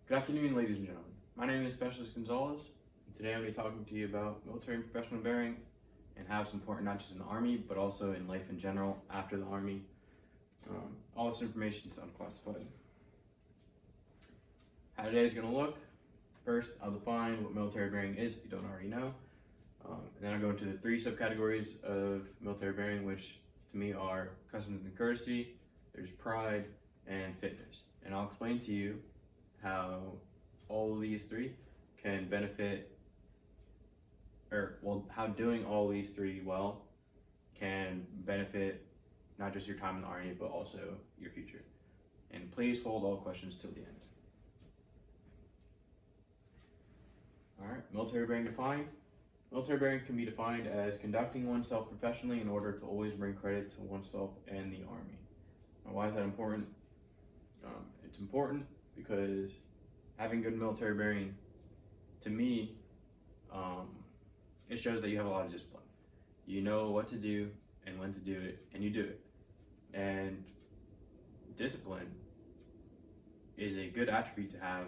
Good afternoon, ladies and gentlemen. My name is Specialist Gonzalez, and today I'm going to be talking to you about military and professional bearing and how it's important not just in the Army, but also in life in general after the Army. All this information is unclassified. How today is going to look: first, I'll define what military bearing is if you don't already know, and then I'll go into the three subcategories of military bearing, which to me are customs and courtesy, there's pride, and fitness. And I'll explain to you how all of these three can benefit, how doing all these three well can benefit not just your time in the Army, but also your future. And please hold all questions till the end. All right, military bearing defined. Military bearing can be defined as conducting oneself professionally in order to always bring credit to oneself and the Army. Now, why is that important? It's important because having good military bearing, to me, it shows that you have a lot of discipline. You know what to do and when to do it, and you do it. And discipline is a good attribute to have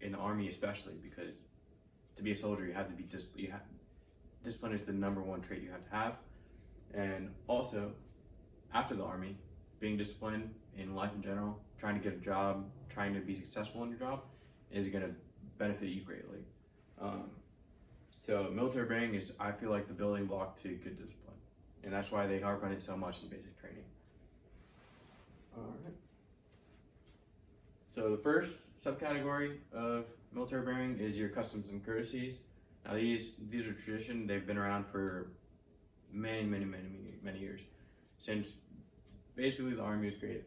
in the Army, especially because to be a soldier, you have to be disciplined. Discipline is the number one trait you have to have. And also, after the Army, being disciplined in life in general, trying to get a job, trying to be successful in your job, is going to benefit you greatly. So military bearing is, I feel like, the building block to good discipline, and that's why they harp on it so much in basic training. All right. So the first subcategory of military bearing is your customs and courtesies. Now these are tradition. They've been around for many years, since basically the Army was created.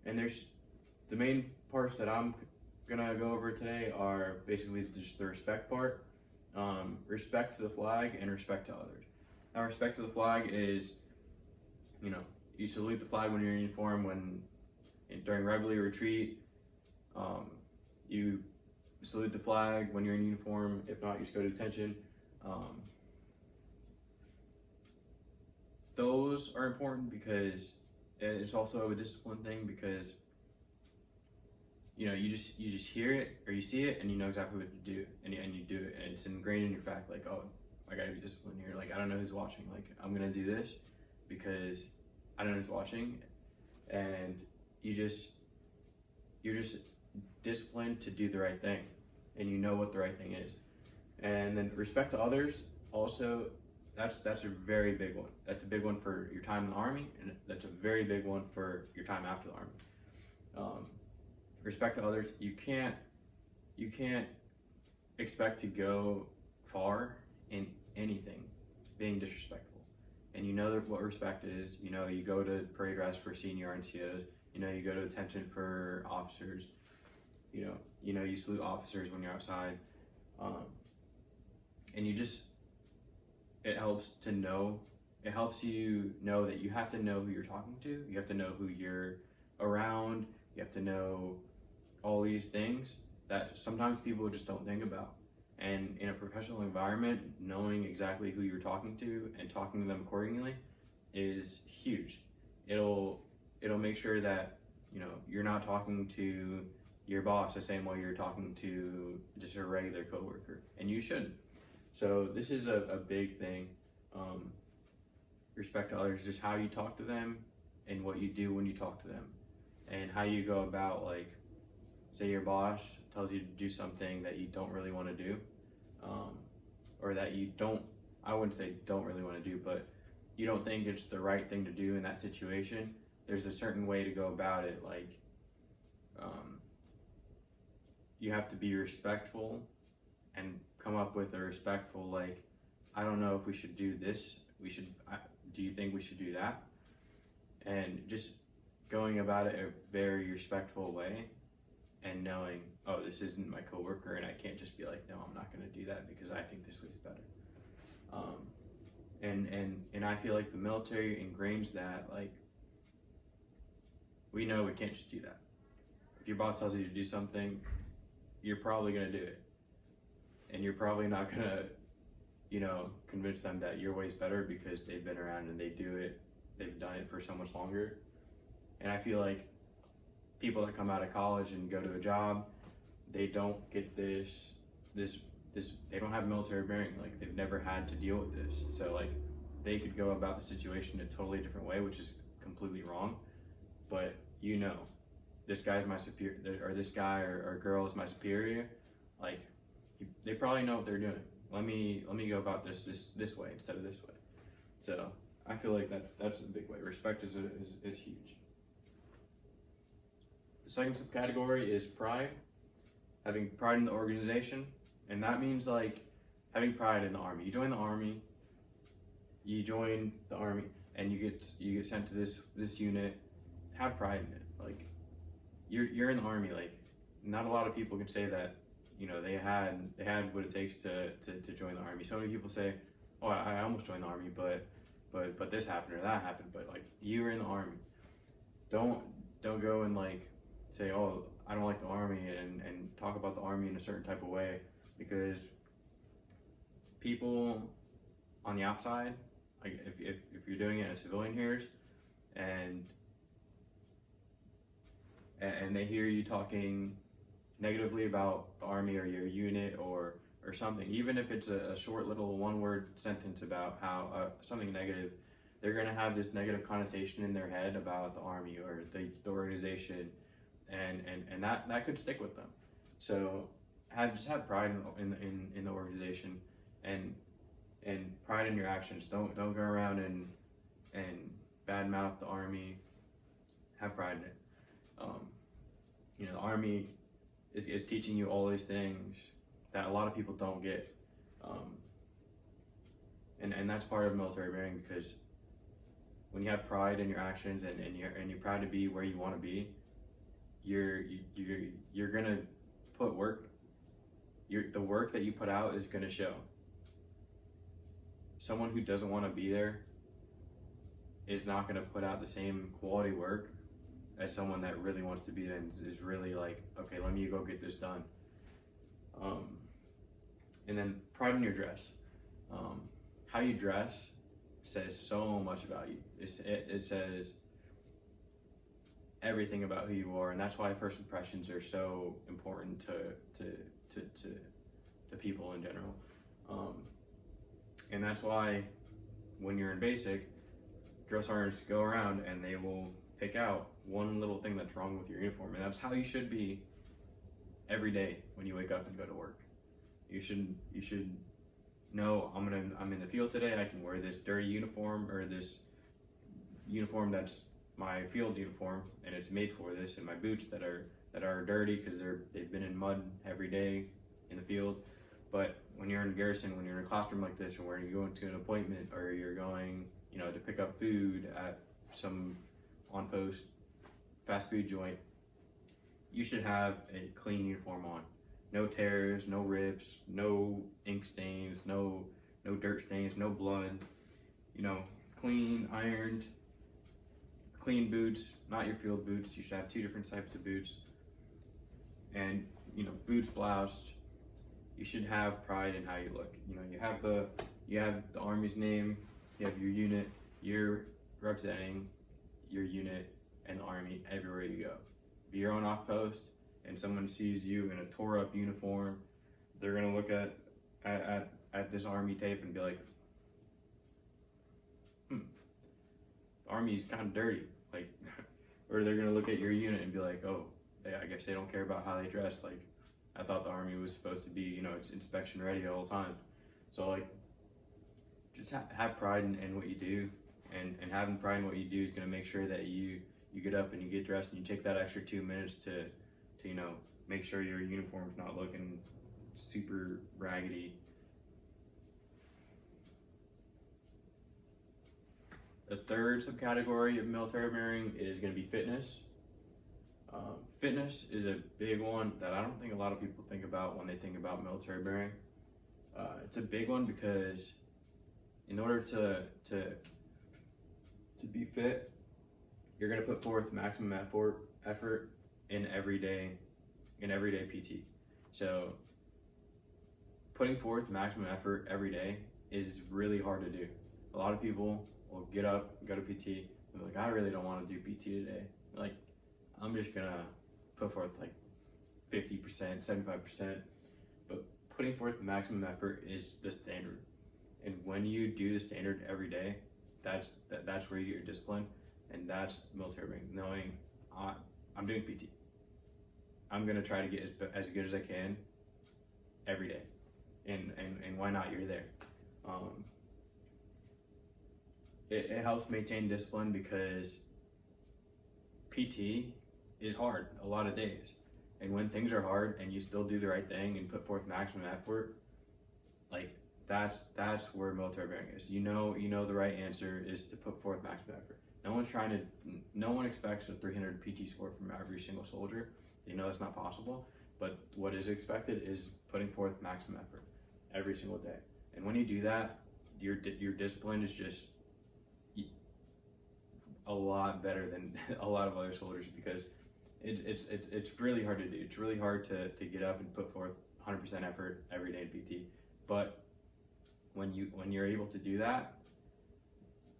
And there's the main parts that I'm gonna go over today are basically just the respect part, respect to the flag and respect to others. Now, respect to the flag is, you salute the flag when you're in uniform, during reveille or retreat. You salute the flag when you're in uniform. If not, you just go to detention. Those are important because it's also a discipline thing, because you just hear it or you see it and you know exactly what to do, and you do it, and it's ingrained in your fact, like, oh, I gotta be disciplined here. Like, I don't know who's watching. Like, I'm gonna do this because I don't know who's watching, and you're just disciplined to do the right thing, and you know what the right thing is. And then respect to others also. That's a very big one. That's a big one for your time in the Army, and that's a very big one for your time after the Army. Respect to others. You can't expect to go far in anything being disrespectful. And you know what respect is. You go to parade rest for senior NCOs. You go to attention for officers. You salute officers when you're outside. And it helps you know that you have to know who you're talking to. You have to know who you're around. You have to know all these things that sometimes people just don't think about. And in a professional environment, knowing exactly who you're talking to and talking to them accordingly is huge. It'll make sure that you're not talking to your boss the same way you're talking to just a regular coworker, and you shouldn't. So this is a big thing. Respect to others, just how you talk to them and what you do when you talk to them, and how you go about, like, say your boss tells you to do something that you don't really want to do, or that I wouldn't say don't really want to do, but you don't think it's the right thing to do in that situation. There's a certain way to go about it. Like, you have to be respectful and come up with a respectful, like, I don't know if we should do this. Do you think we should do that? And just going about it a very respectful way, and knowing, oh, this isn't my coworker, and I can't just be like, no, I'm not going to do that because I think this way's better. And I feel like the military ingrains that, like, we know we can't just do that. If your boss tells you to do something, you're probably going to do it, and you're probably not going to convince them that your way's better because they've been around and they've done it for so much longer. And I feel like people that come out of college and go to a job, they don't get this they don't have military bearing. Like, they've never had to deal with this, so like they could go about the situation a totally different way, which is completely wrong. But this guy's my superior, or this guy or girl is my superior. Like, they probably know what they're doing. Let me go about this way instead of this way. So I feel like that's a big way. Respect is huge. The second subcategory is pride. Having pride in the organization, and that means like having pride in the Army. You join the Army, and you get sent to this unit. Have pride in it. Like, you're in the Army. Like, not a lot of people can say that they had what it takes to join the Army. So many people say, oh, I almost joined the Army, but this happened or that happened. But like, you were in the Army. Don't go and like say, oh, I don't like the Army, and talk about the Army in a certain type of way, because people on the outside, like if you're doing it as civilian hears, and they hear you talking negatively about the Army or your unit or something, even if it's a short little one-word sentence about how something negative, they're gonna have this negative connotation in their head about the Army or the organization, and that could stick with them. So just have pride in the organization, and pride in your actions. Don't go around and badmouth the Army. Have pride in it. The Army is teaching you all these things that a lot of people don't get, and that's part of military bearing, because when you have pride in your actions and you're proud to be where you want to be, you're gonna put work. The work that you put out is gonna show. Someone who doesn't want to be there is not gonna put out the same quality work as someone that really wants to be there and is really like, okay, let me go get this done. And then pride in your dress. How you dress says so much about you. It says everything about who you are, and that's why first impressions are so important to people in general. And that's why when you're in basic, dress sergeants go around and they will pick out one little thing that's wrong with your uniform, and that's how you should be every day when you wake up and go to work. You should know, I'm in the field today, I can wear this dirty uniform, or this uniform that's my field uniform and it's made for this, and my boots that are dirty because they've been in mud every day in the field. But when you're in garrison, when you're in a classroom like this, or when you're going to an appointment, or you're going to pick up food at some on post fast food joint, you should have a clean uniform on. No tears, no rips, no ink stains, no dirt stains, no blood. Clean, ironed, clean boots, not your field boots. You should have two different types of boots. And boots bloused. You should have pride in how you look. You have the Army's name, you have your unit, you're representing your unit and the Army everywhere you go. If you're on off post and someone sees you in a tore up uniform, they're gonna look at this Army tape and be like, the Army's kind of dirty, like, or they're gonna look at your unit and be like, oh, I guess they don't care about how they dress. Like, I thought the Army was supposed to be, it's inspection ready at all times. So like, just have pride in what you do, and having pride in what you do is gonna make sure that you get up and you get dressed and you take that extra 2 minutes to make sure your uniform's not looking super raggedy. The third subcategory of military bearing is going to be fitness. Fitness is a big one that I don't think a lot of people think about when they think about military bearing. It's a big one because in order to be fit, you're going to put forth maximum effort in everyday PT. So putting forth maximum effort every day is really hard to do. A lot of people will get up, go to PT, and be like, I really don't want to do PT today. Like, I'm just gonna put forth like 50%, 75%, but putting forth maximum effort is the standard. And when you do the standard every day, that's where you get your discipline, and that's military bearing. Knowing I'm doing PT, I'm gonna try to get as good as I can every day, and why not? You're there. It helps maintain discipline because PT is hard a lot of days, and when things are hard and you still do the right thing and put forth maximum effort, like that's where military bearing is. You know the right answer is to put forth maximum effort. No one expects a 300 PT score from every single soldier. You know that's not possible, but what is expected is putting forth maximum effort every single day. And when you do that, your discipline is just a lot better than a lot of other soldiers, because it's really hard to do. It's really hard to get up and put forth 100% effort every day in PT. But when you're able to do that,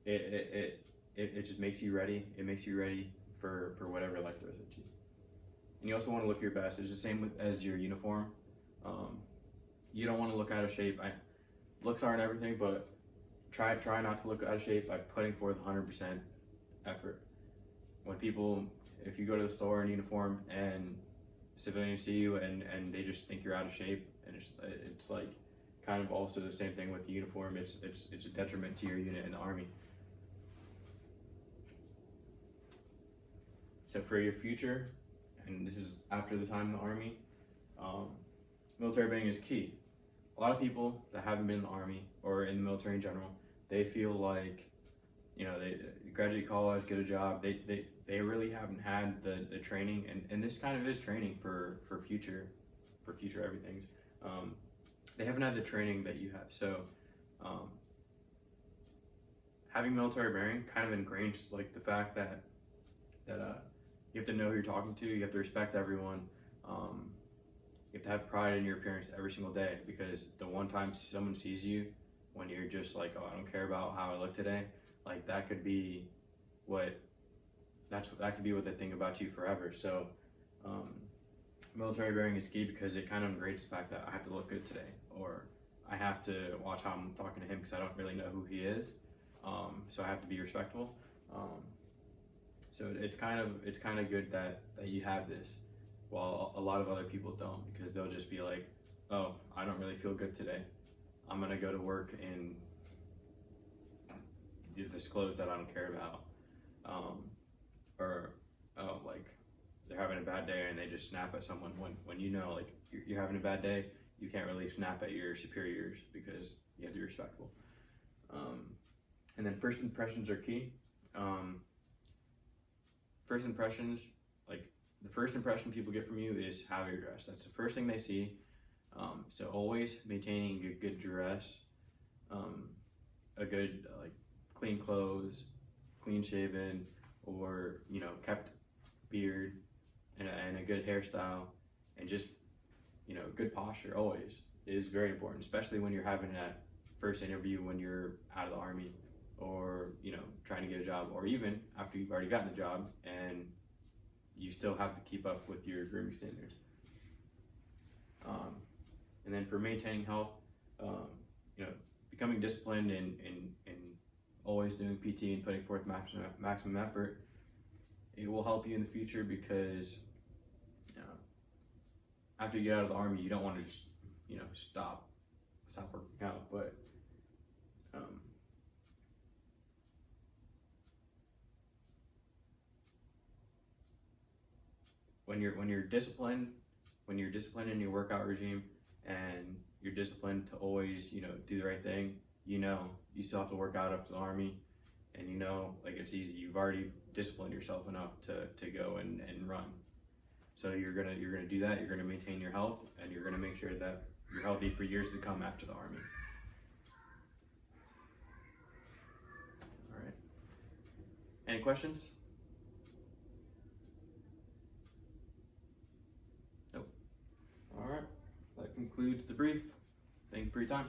it just makes you ready. It makes you ready for whatever life throws at you. And you also want to look your best. It's the same as your uniform. You don't want to look out of shape. Looks aren't everything, but try not to look out of shape by putting forth 100% effort. If you go to the store in uniform and civilians see you and they just think you're out of shape, and it's like kind of also the same thing with the uniform. It's a detriment to your unit in the Army. So for your future, and this is after the time in the Army, military bearing is key. A lot of people that haven't been in the Army or in the military in general, they feel like, they graduate college, get a job, they really haven't had the training, and this kind of is training for future everything's. They haven't had the training that you have. So having military bearing kind of ingrains like the fact that you have to know who you're talking to, you have to respect everyone, you have to have pride in your appearance every single day, because the one time someone sees you when you're just like, oh, I don't care about how I look today, like that could be what they think about you forever. So military bearing is key because it kind of ingrains the fact that I have to look good today, or I have to watch how I'm talking to him because I don't really know who he is. So I have to be respectful. So it's kind of good that you have this, while a lot of other people don't, because they'll just be like, oh, I don't really feel good today. I'm gonna go to work in this clothes that I don't care about, or oh, like they're having a bad day and they just snap at someone when like you're having a bad day. You can't really snap at your superiors because you have to be respectful. And then first impressions are key. First impressions, like the first impression people get from you is how you're dressed. That's the first thing they see. So always maintaining a good dress, a good clean clothes, clean shaven, or kept beard, and a good hairstyle, and just good posture always is very important, especially when you're having that first interview when you're out of the Army, or trying to get a job, or even after you've already gotten the job and you still have to keep up with your grooming standards. And then for maintaining health, becoming disciplined and always doing PT and putting forth maximum effort, it will help you in the future, because after you get out of the Army, you don't want to just stop working out, but when you're disciplined in your workout regime, and you're disciplined to always do the right thing, you still have to work out after the Army, and like it's easy. You've already disciplined yourself enough to go and run. So you're gonna do that. You're gonna maintain your health, and you're gonna make sure that you're healthy for years to come after the Army. All right. Any questions? Nope. All right. That concludes the brief. Thank you for your time.